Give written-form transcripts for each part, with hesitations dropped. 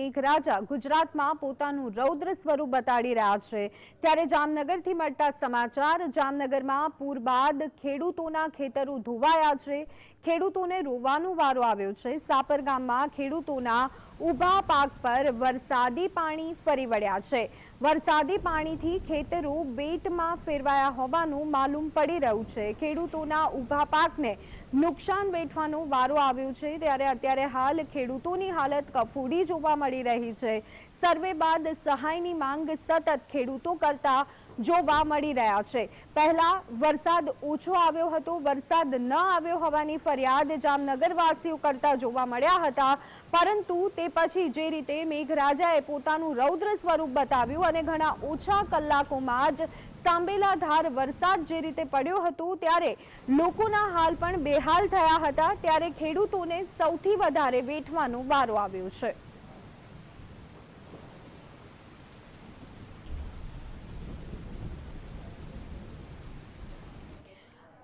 મેઘરાજા ગુજરાતમાં પોતાનું રૌદ્ર સ્વરૂપ બતાડી રહ્યા છે। ત્યારે જામનગરથી મળતા સમાચાર, જામનગરમાં પૂર બાદ ખેડૂતોના ખેતરો ધોવાયા છે। ખેડૂતોને રોવાનો વારો આવ્યો છે। સાપર ગામમાં ખેડૂતોના ઊભા પાક પર વરસાદી પાણી ફરી વળ્યા છે। વરસાદી પાણીથી ખેતરો બેટમાં ફેરવાયા હોવાનું માલુમ પડી રહ્યું છે। ખેડૂતોના ઊભા પાકને નુકસાન વેઠવાનો વારો આવ્યો છે। ત્યારે અત્યારે હાલ ખેડૂતોની હાલત કફોડી જોવા મળી રહી છે। સર્વે બાદ સહાયની માંગ સતત ખેડૂતો કરતા જોવા મળી રહ્યા છે। પહેલા વરસાદ ઓછો આવ્યો હતો, વરસાદ ન આવ્યો હોવાની ફરિયાદ જામનગરવાસીઓ કરતા જોવા મળ્યા હતા, પરંતુ તે પછી જે રીતે મેઘરાજાએ પોતાનું રૌદ્ર સ્વરૂપ બતાવ્યું અને ઘણા ઓછા કલાકોમાં જ સાંબેલાધાર વરસાદ જે રીતે પડ્યો હતો, ત્યારે લોકોના હાલ પણ બેહાલ થયા હતા। ત્યારે ખેડૂતોને સૌથી વધારે વેઠવાનો વારો આવ્યો છે।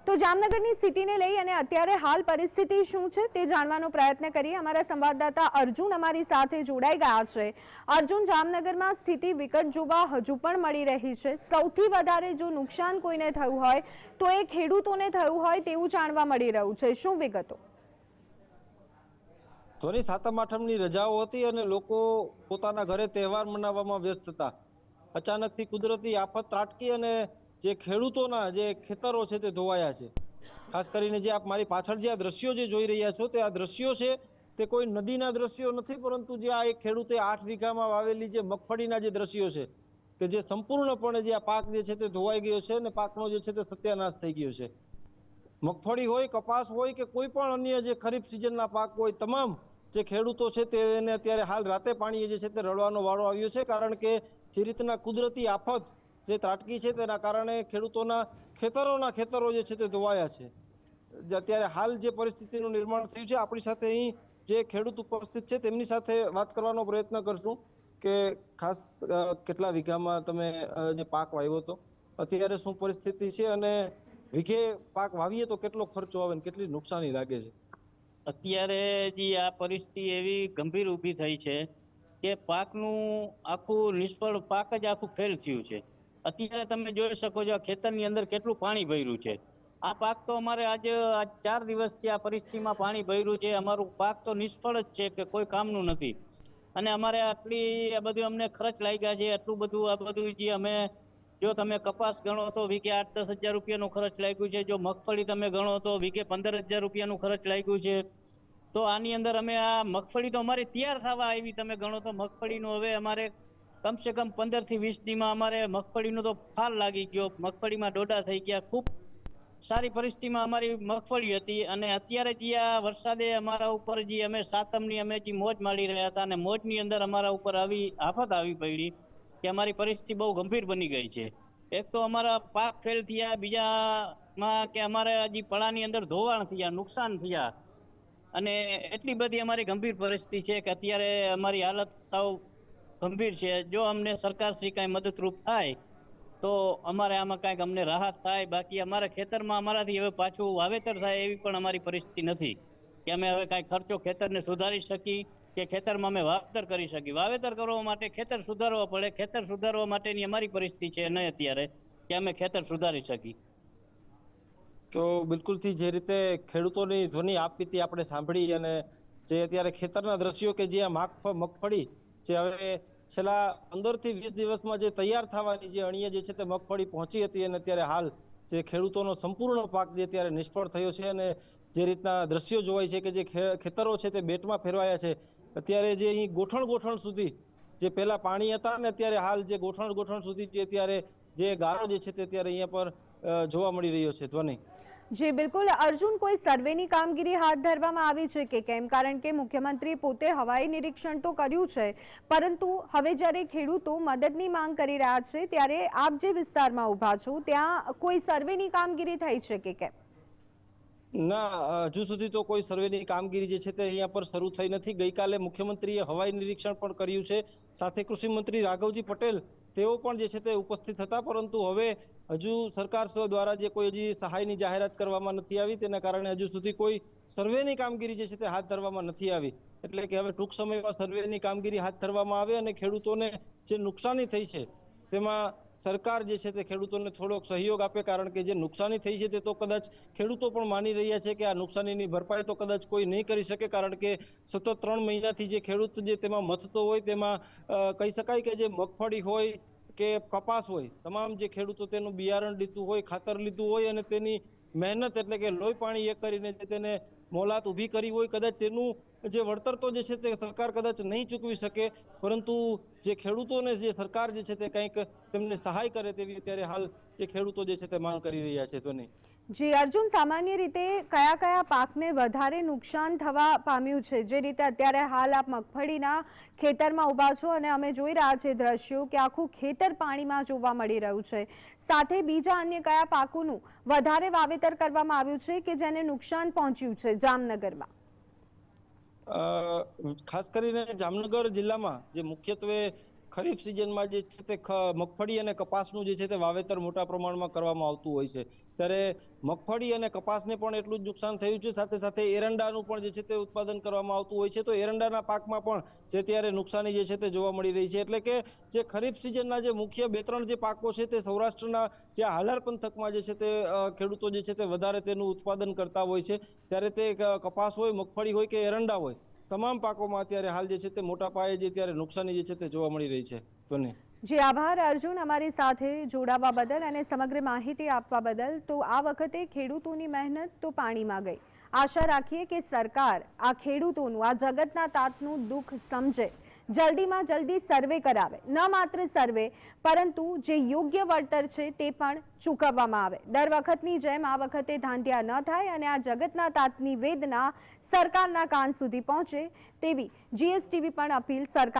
તો જામનગરની સ્થિતિને લઈ અને અત્યારે હાલ પરિસ્થિતિ શું છે તે જાણવાનો પ્રયત્ન કરીએ। અમારા સંવાદદાતા અર્જુન અમારી સાથે જોડાઈ ગયા છે। અર્જુન, જામનગરમાં સ્થિતિ વિકટ જોવા હજુ પણ મળી રહી છે। સૌથી વધારે જો નુકસાન કોઈને થયું હોય તો એ ખેડૂતોને થયું હોય તેવું જાણવા મળી રહ્યું છે। શું વિગતો? ધોની સાતમ આઠમની રજાઓ હતી અને લોકો પોતાના ઘરે તહેવાર મનાવવામાં વ્યસ્ત હતા। અચાનકથી કુદરતી આફત ત્રાટકી અને જે ખેડૂતોના જે ખેતરો છે તે ધોવાયા છે। ખાસ કરીને જે આપ મારી પાછળ જે આ દ્રશ્યો જે જોઈ રહ્યા છો તે આ દ્રશ્યો છે તે કોઈ નદીના દ્રશ્યો નથી, પરંતુ જે આ એક ખેડૂતે 8 વીઘામાં વાવેલી જે મગફળીના જે દ્રશ્યો છે કે જે સંપૂર્ણપણે જે આ પાક જે છે તે ધોવાઈ ગયો છે અને પાકનો જે છે તે સત્યાનાશ થઈ ગયો છે। મગફળી હોય, કપાસ હોય કે કોઈ પણ અન્ય જે ખરીફ સિઝનના પાક હોય, તમામ જે ખેડૂતો છે તેને અત્યારે હાલ રાતે પાણીએ જે છે તે રડવાનો વારો આવ્યો છે। કારણ કે જે રીતના કુદરતી આફત જે ત્રાટકી છે તેના કારણે ખેડૂતોના ખેતરો જે છે તે ધોવાયા છે। અત્યારે હાલ જે પરિસ્થિતિનું નિર્માણ થયું છે, આપણી સાથે અહીં જે ખેડૂત ઉપસ્થિત છે તેમની સાથે વાત કરવાનો પ્રયત્ન કરશું કે ખાસ કેટલા વીઘામાં તમે જે પાક વાવ્યો હતો, અત્યારે શું પરિસ્થિતિ છે અને વીઘે પાક વાવીએ તો કેટલો ખર્ચો આવે ને કેટલી નુકસાની લાગે છે? અત્યારે જે આ પરિસ્થિતિ એવી ગંભીર ઊભી થઈ છે કે પાકનું આખું નિષ્ફળ, પાક જ આખું ફેલ થયું છે। અત્યારે તમે જોઈ શકો છો આ ખેતરની અંદર કેટલું પાણી ભર્યું છે। આ પાક તો અમારે આજે 4 દિવસથી આ પરિસ્થિતિમાં પાણી ભર્યું છે। અમારું પાક તો નિષ્ફળ જ છે કે કોઈ કામનું નથી। અને અમારે આટલી આ બધું અમને ખર્ચ લાગ્યા છે, આટલું બધું આ બધું જે અમે, જો તમે કપાસ ગણો તો વીઘે 8-10 હજાર રૂપિયાનું ખર્ચ લાગ્યું છે। જો મગફળી તમે ગણો તો વીઘે 15,000 રૂપિયાનું ખર્ચ લાગ્યું છે। તો આની અંદર અમે આ મગફળી તો અમારી તૈયાર થવા આવી, તમે ગણો તો મગફળીનું હવે અમારે કમસે કમ 15 થી 20 દીમાં અમારે મગફળીનો તો ફાલ લાગી ગયો। મગફળીમાં ડોડા થઈ ગયા। ખૂબ સારી પરિસ્થિતિમાં અમારી મગફળી હતી અને અત્યારે જે આ વરસાદે અમારા ઉપર જે અમે સાતમની અમે જે મોજ માણી રહ્યા હતા અને મોજની અંદર અમારા ઉપર આવી આફત આવી પડી કે અમારી પરિસ્થિતિ બહુ ગંભીર બની ગઈ છે। એક તો અમારા પાક ફેલ થયા, બીજામાં કે અમારે જે પડાની અંદર ધોવાણ થયા, નુકસાન થયા અને એટલી બધી અમારી ગંભીર પરિસ્થિતિ છે કે અત્યારે અમારી હાલત સાવ ગંભીર છે। જો અમને સરકાર શ્રી કાંઈ મદદરૂપ થાય તો અમારે આમાં કાંઈક અમને રાહત થાય। બાકી અમારા ખેતરમાં અમારાથી હવે પાછું વાવેતર થાય એવી પણ અમારી પરિસ્થિતિ નથી કે અમે હવે કાંઈ ખર્ચો ખેતરને સુધારી શકી કે ખેતરમાં અમે વાવેતર કરી શકી। વાવેતર કરવા માટે ખેતર સુધારવા પડે, ખેતર સુધારવા માટેની અમારી પરિસ્થિતિ છે નહીં અત્યારે કે અમે ખેતર સુધારી શકી। તો બિલકુલથી જે રીતે ખેડૂતોની ધ્વનિ આપવીતી આપણે સાંભળી અને જે અત્યારે ખેતરના દ્રશ્યો કે જે આ મગફળી જે હવે છેલ્લા 15 થી 20 દિવસમાં જે તૈયાર થવાની જે અણીએ જે છે તે મગફળી પહોંચી હતી અને અત્યારે હાલ જે ખેડૂતોનો સંપૂર્ણ પાક જે અત્યારે નિષ્ફળ થયો છે અને જે રીતના દ્રશ્યો જોવાય છે કે જે ખેતરો છે તે બેટમાં ફેરવાયા છે। અત્યારે જે અહીં ગોઠણ સુધી જે પહેલા પાણી હતા ને અત્યારે હાલ જે ગોઠણ સુધી જે અત્યારે જે ગારો જે છે તે અત્યારે અહીંયા પર જોવા મળી રહ્યો છે। ધ્વનિ જી બિલકુલ અર્જુન, કોઈ સર્વેની કામગીરી હાથ ધરવામાં આવી છે કે કેમ? કારણ કે મુખ્યમંત્રી પોતે હવાઈ નિરીક્ષણ તો કર્યું છે, પરંતુ હવે જ્યારે ખેડૂતો મદદની માંગ કરી રહ્યા છે ત્યારે આપ જે વિસ્તારમાં ઊભા છો ત્યાં કોઈ સર્વેની કામગીરી થઈ છે કે કેમ? ના, હજુ સુધી તો કોઈ સર્વેની કામગીરી જે છે તે અહીંયા પર શરૂ થઈ નથી। ગઈકાલે મુખ્યમંત્રીએ હવાઈ નિરીક્ષણ પણ કર્યું છે, સાથે કૃષિ મંત્રી રાઘવજી પટેલ તેઓ પણ જે છે તે ઉપસ્થિત હતા, પરંતુ હવે હજુ સરકાર દ્વારા જે કોઈ હજી સહાયની જાહેરાત કરવામાં નથી આવી, તેના કારણે હજુ સુધી કોઈ સર્વેની કામગીરી જે છે તે હાથ ધરવામાં નથી આવી. એટલે કે હવે ટૂંક સમયમાં સર્વેની કામગીરી હાથ ધરવામાં આવે અને ખેડૂતોને જે નુકસાની થઈ છે તેમાં સરકાર જે છે તે ખેડૂતોને થોડોક સહયોગ આપે, કારણ કે જે નુકસાની થઈ છે તે તો કદાચ ખેડૂતો પણ માની રહ્યા છે કે આ નુકસાનીની ભરપાઈ તો કદાચ કોઈ નહીં કરી શકે, કારણ કે સતત 3 મહિનાથી જે ખેડૂત જે તેમાં મથતો હોય, તેમાં કહી શકાય કે જે મગફળી હોય કે કપાસ હોય, તમામ જે ખેડૂતો તેનું બિયારણ લીધું હોય, ખાતર લીધું હોય અને તેની મહેનત એટલે કે લોહી પાણી એક કરીને જે તેને મોલાત ઊભી કરી હોય, કદાચ તેનું જે વળતર તો જે છે તે સરકાર કદાચ નહીં ચૂકવી શકે, પરંતુ જે ખેડૂતોને જે સરકાર જે છે તે કંઈક તેમને સહાય કરે તેવી અત્યારે હાલ જે ખેડૂતો જે છે તે માંગ કરી રહ્યા છે. તો નહીં જી અર્જુન, સામાન્ય રીતે કયા કયા પાકને વધારે નુકસાન થવા પામ્યું છે? જે રીતે અત્યારે હાલ આપ મગફળીના ખેતરમાં ઊભા છો અને અમે જોઈ રહ્યા છીએ દ્રશ્યો કે આખું ખેતર પાણીમાં જોવા મળી રહ્યું છે, સાથે બીજા અન્ય કયા પાકોનું વધારે વાવેતર કરવામાં આવ્યું છે કે જેને નુકસાન પહોંચ્યું છે જામનગરમાં? ખાસ કરીને જામનગર જિલ્લામાં જે મુખ્યત્વે ખરીફ સિઝનમાં જે છે તે મગફળી અને કપાસનું જે છે તે વાવેતર મોટા પ્રમાણમાં કરવામાં આવતું હોય છે, ત્યારે મગફળી અને કપાસને પણ એટલું જ નુકસાન થયું છે, સાથે સાથે એરંડાનું પણ જે છે તે ઉત્પાદન કરવામાં આવતું હોય છે. તો એરંડાના પાકમાં પણ જે ત્યારે નુકસાની જે છે તે જોવા મળી રહી છે. એટલે કે જે ખરીફ સિઝનના જે મુખ્ય 2-3 જે પાકો છે તે સૌરાષ્ટ્રના જે હાલાર પંથકમાં જે છે તે ખેડૂતો જે છે તે વધારે તેનું ઉત્પાદન કરતા હોય છે, ત્યારે તે કપાસ હોય, મગફળી હોય કે એરંડા હોય, તમામ પાકોમાં અત્યારે હાલ જે છે તે મોટા પાયે જે ત્યારે નુકસાની જે છે તે જોવા મળી રહી છે. તો નહીં જી આભાર અર્જુન, અમારી સાથે જોડાવા બદલ અને સમગ્ર માહિતી આપવા બદલ. તો આ વખતે ખેડૂતોની મહેનત તો પાણીમાં ગઈ. આશા રાખીએ કે સરકાર આ ખેડૂતોનું, આ જગતના તાતનું દુઃખ સમજે, જલ્દીમાં જલ્દી સર્વે કરાવે, ન માત્ર સર્વે પરંતુ જે યોગ્ય વળતર છે તે પણ ચૂકવવામાં આવે. દર વખતની જેમ આ વખતે ધાંધ્યા ન થાય અને આ જગતના તાતની વેદના સરકારના કાન સુધી પહોંચે તેવી જીએસટીવી પણ અપીલ સરકાર